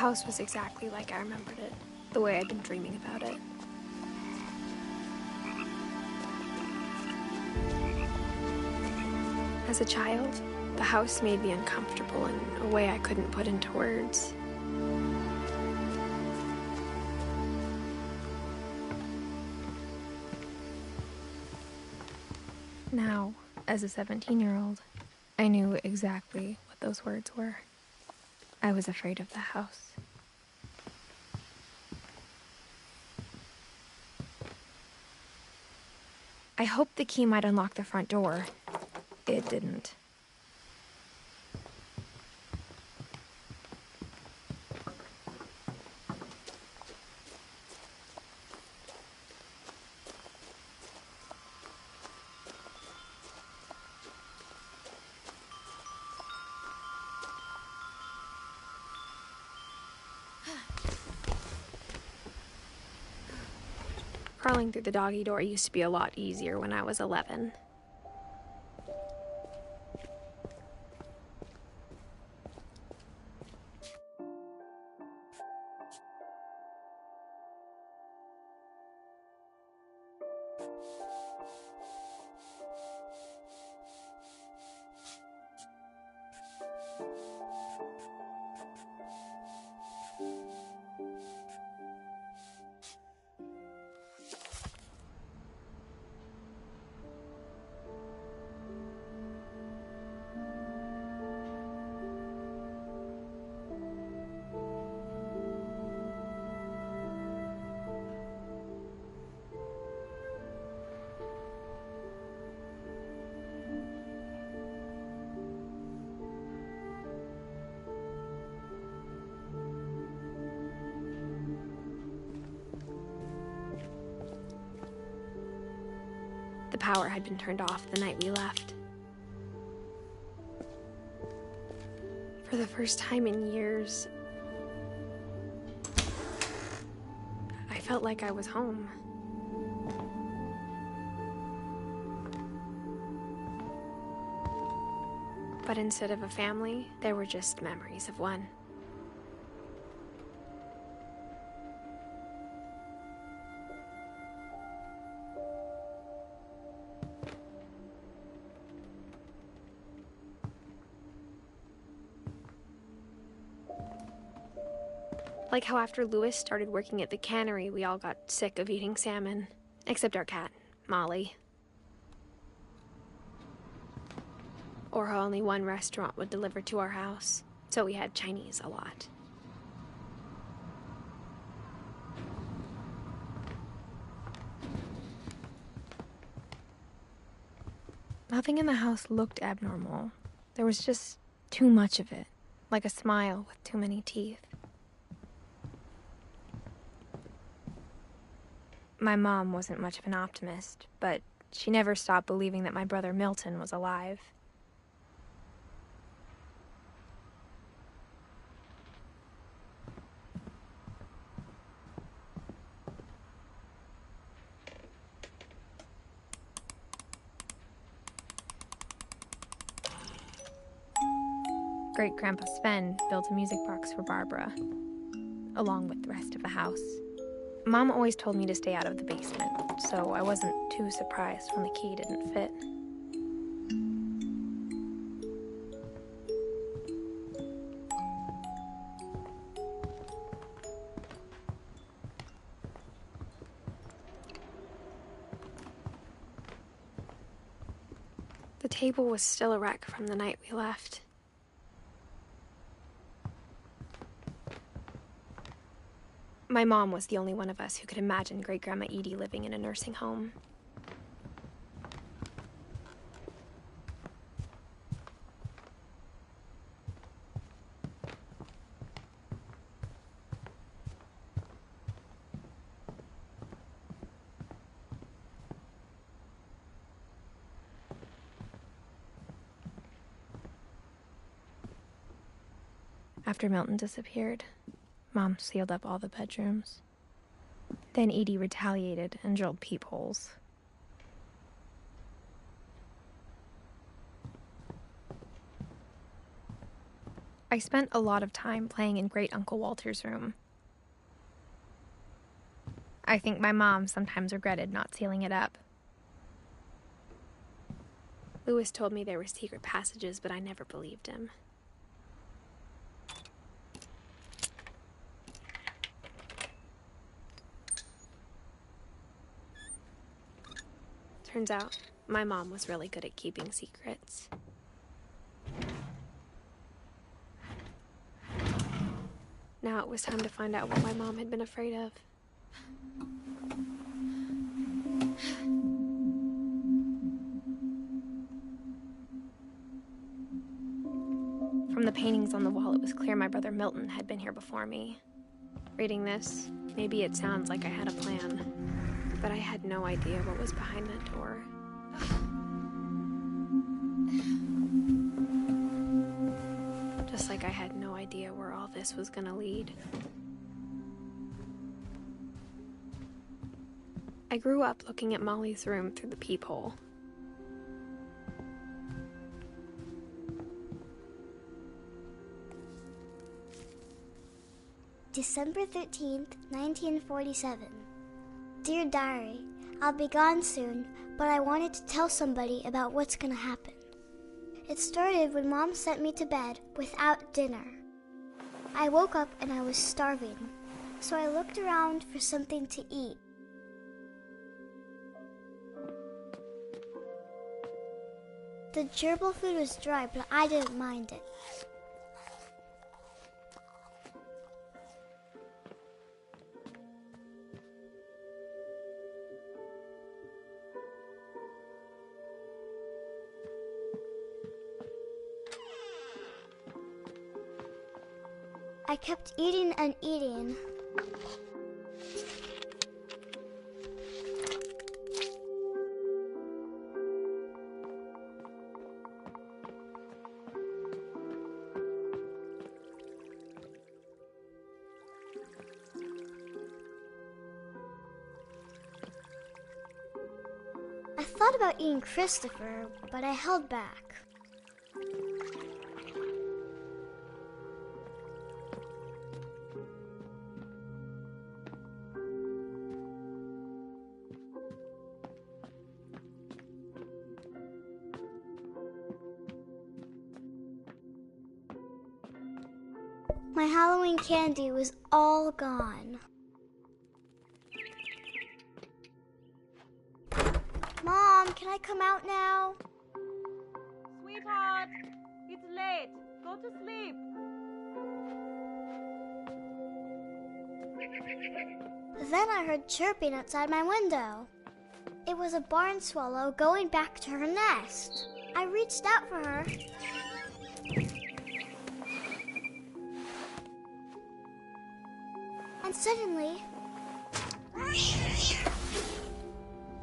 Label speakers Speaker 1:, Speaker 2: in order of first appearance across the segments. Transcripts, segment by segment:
Speaker 1: house was exactly like I remembered it, the way I'd been dreaming about it. As a child, the house made me uncomfortable in a way I couldn't put into words. Now, as a 17-year-old, I knew exactly what those words were. I was afraid of the house. I hoped the key might unlock the front door. It didn't. Crawling through the doggy door used to be a lot easier when I was 11. The power had been turned off the night we left. For the first time in years, I felt like I was home. But instead of a family, there were just memories of one. Like how after Louis started working at the cannery, we all got sick of eating salmon. Except our cat, Molly. Or how only one restaurant would deliver to our house, so we had Chinese a lot. Nothing in the house looked abnormal. There was just too much of it, like a smile with too many teeth. My mom wasn't much of an optimist, but she never stopped believing that my brother Milton was alive. Great-Grandpa Sven built a music box for Barbara, along with the rest of the house. Mom always told me to stay out of the basement, so I wasn't too surprised when the key didn't fit. The table was still a wreck from the night we left. My mom was the only one of us who could imagine Great-Grandma Edie living in a nursing home. After Milton disappeared, Mom sealed up all the bedrooms. Then Edie retaliated and drilled peepholes. I spent a lot of time playing in Great Uncle Walter's room. I think my mom sometimes regretted not sealing it up. Louis told me there were secret passages, but I never believed him. Turns out, my mom was really good at keeping secrets. Now it was time to find out what my mom had been afraid of. From the paintings on the wall, it was clear my brother Milton had been here before me. Reading this, maybe it sounds like I had a plan, but I had no idea what was behind that door. Just like I had no idea where all this was gonna lead. I grew up looking at Molly's room through the peephole.
Speaker 2: December 13th, 1947. Dear Diary, I'll be gone soon, but I wanted to tell somebody about what's gonna happen. It started when Mom sent me to bed without dinner. I woke up and I was starving, so I looked around for something to eat. The gerbil food was dry, but I didn't mind it. I kept eating and eating. I thought about eating Christopher, but I held back. My Halloween candy was all gone. Mom, can I come out now?
Speaker 3: Sweetheart, it's late. Go to sleep.
Speaker 2: Then I heard chirping outside my window. It was a barn swallow going back to her nest. I reached out for her. And suddenly,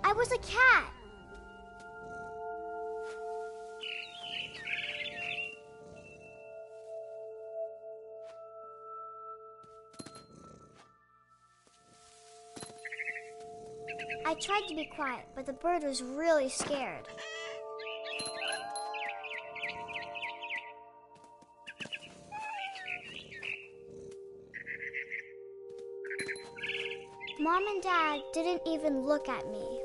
Speaker 2: I was a cat. I tried to be quiet, but the bird was really scared. Mom and Dad didn't even look at me.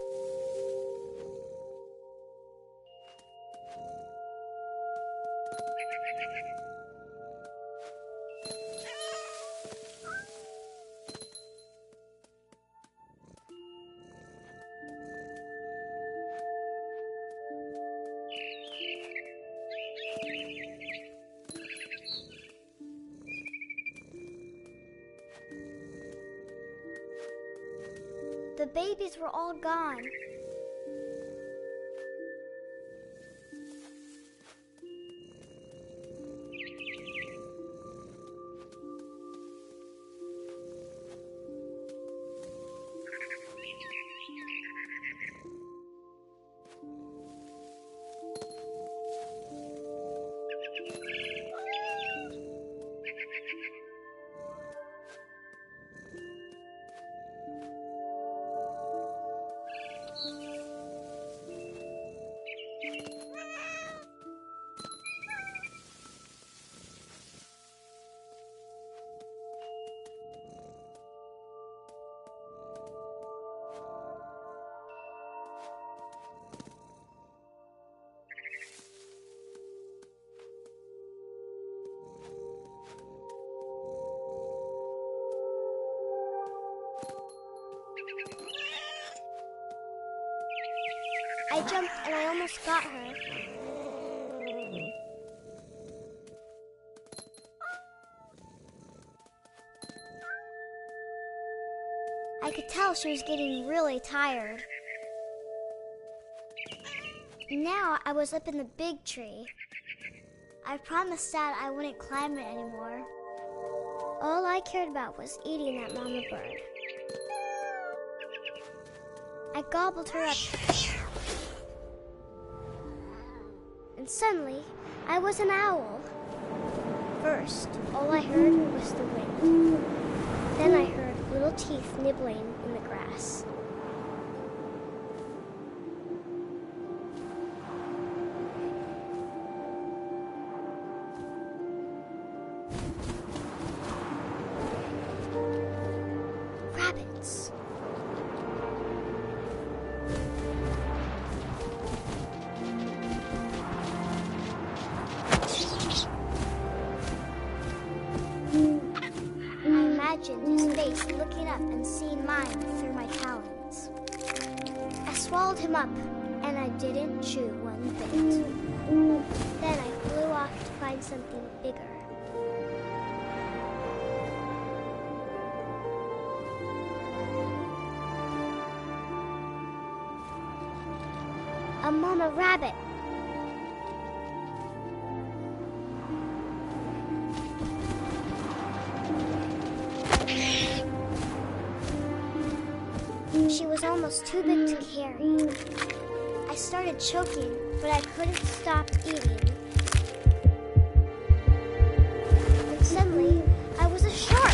Speaker 2: The babies were all gone. I jumped and I almost got her. I could tell she was getting really tired. Now I was up in the big tree. I promised Dad I wouldn't climb it anymore. All I cared about was eating that mama bird. I gobbled her up. And suddenly, I was an owl. First, all I heard was the wind. Then I heard little teeth nibbling in the grass. Rabbits. His face looking up and seeing mine through my talons. I swallowed him up, and I didn't chew one bit. Then I flew off to find something bigger. A mama rabbit. She was almost too big to carry. I started choking, but I couldn't stop eating. And suddenly, I was a shark.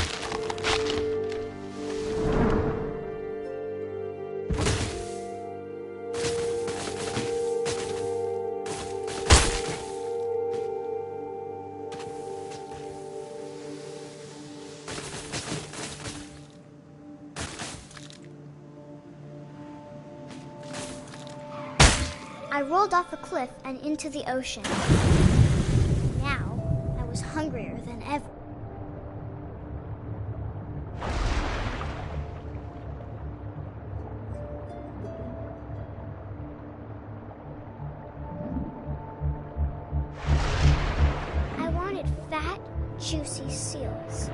Speaker 2: I rolled off a cliff and into the ocean. Now, I was hungrier than ever. I wanted fat, juicy seals.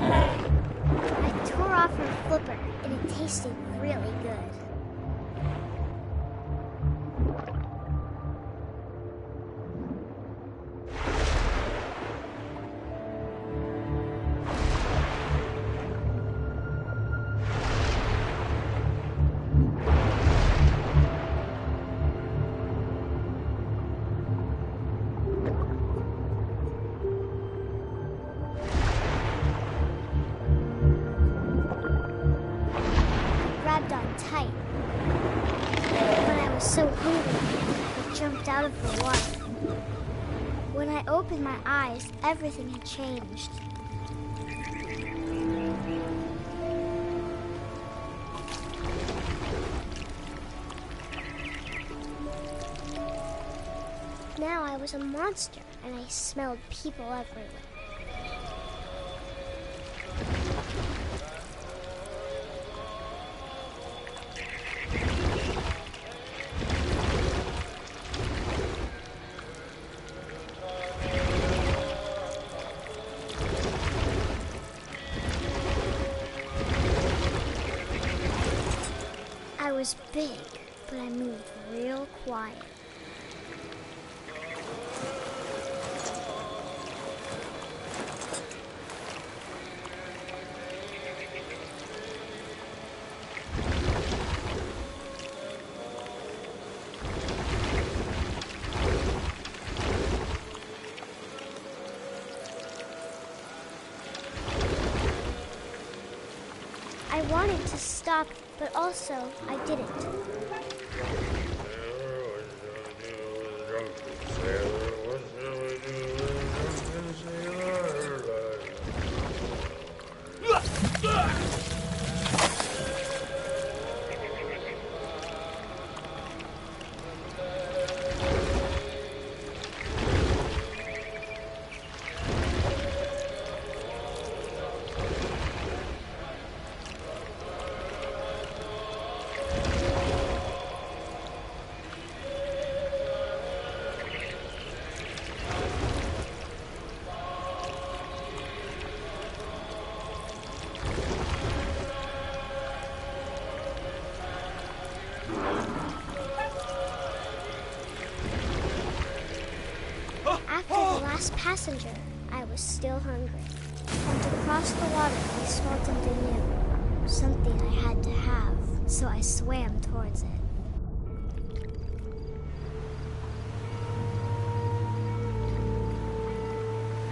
Speaker 2: I tore off her flipper, and it tasted really good. Tight. But I was so hungry, I jumped out of the water. When I opened my eyes, everything had changed. Now I was a monster, and I smelled people everywhere. I was big, but I moved real quiet. I wanted to stop, but also I didn't. passenger, I was still hungry. And to cross the water, I smelled something new. Something I had to have, so I swam towards it.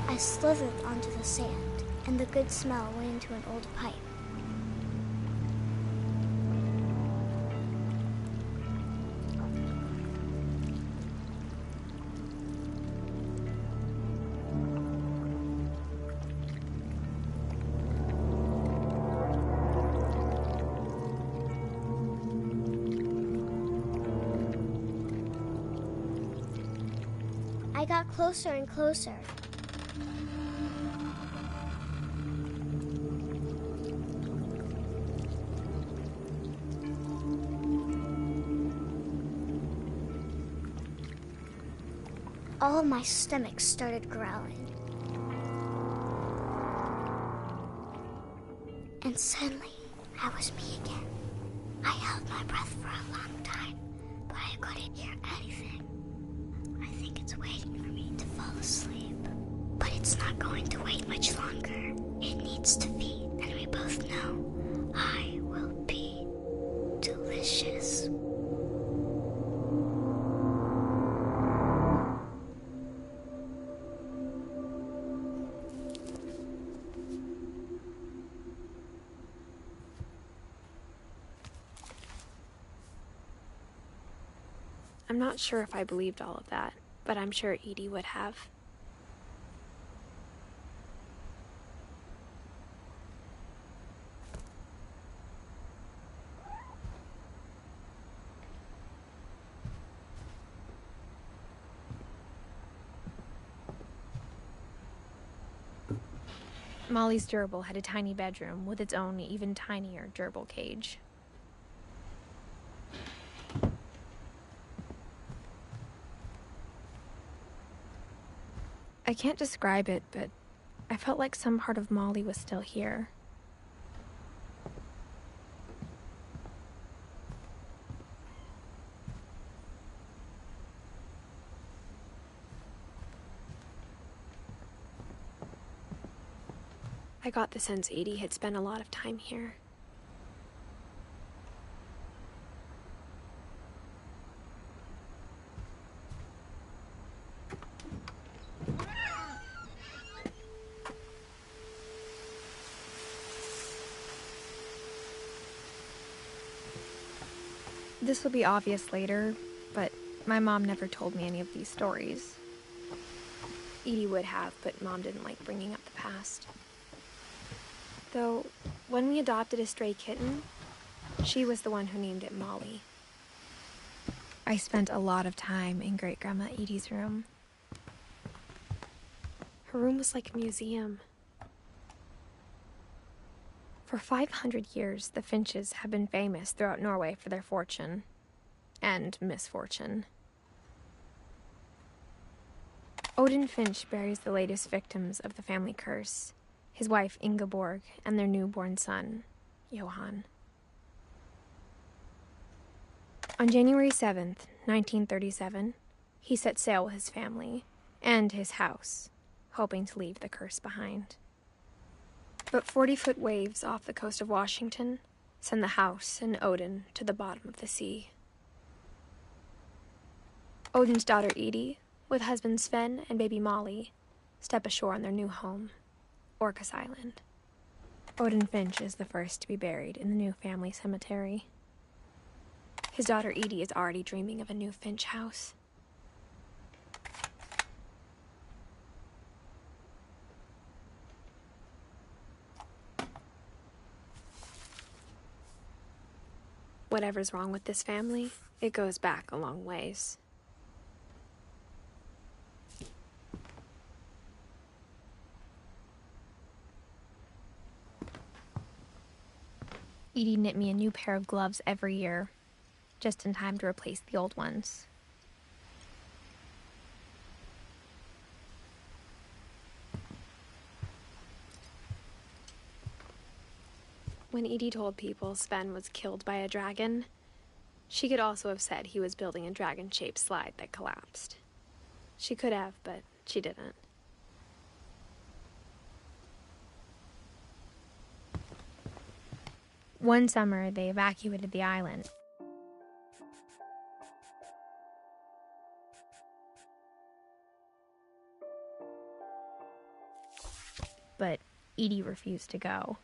Speaker 2: I slithered onto the sand, and the good smell went into an old pipe. I got closer and closer. All of my stomach started growling. And suddenly, I was me again. I held my breath for a long time, but I couldn't hear anything. I think it's waiting for me to fall asleep. But it's not going to wait much longer. It needs to feed, and we both know I will be delicious.
Speaker 1: I'm not sure if I believed all of that, but I'm sure Edie would have. Molly's gerbil had a tiny bedroom with its own even tinier gerbil cage. I can't describe it, but I felt like some part of Molly was still here. I got the sense Edie had spent a lot of time here. This will be obvious later, but my mom never told me any of these stories. Edie would have, but Mom didn't like bringing up the past. Though, when we adopted a stray kitten, she was the one who named it Molly. I spent a lot of time in Great-Grandma Edie's room. Her room was like a museum. For 500 years, the Finches have been famous throughout Norway for their fortune and misfortune. Odin Finch buries the latest victims of the family curse, his wife Ingeborg and their newborn son, Johan. On January 7th, 1937, he set sail with his family and his house, hoping to leave the curse behind. But 40-foot waves off the coast of Washington send the house and Odin to the bottom of the sea. Odin's daughter Edie, with husband Sven and baby Molly, step ashore on their new home, Orcas Island. Odin Finch is the first to be buried in the new family cemetery. His daughter Edie is already dreaming of a new Finch house. Whatever's wrong with this family, it goes back a long ways. Edie knit me a new pair of gloves every year, just in time to replace the old ones. When Edie told people Sven was killed by a dragon, she could also have said he was building a dragon-shaped slide that collapsed. She could have, but she didn't. One summer, they evacuated the island. But Edie refused to go.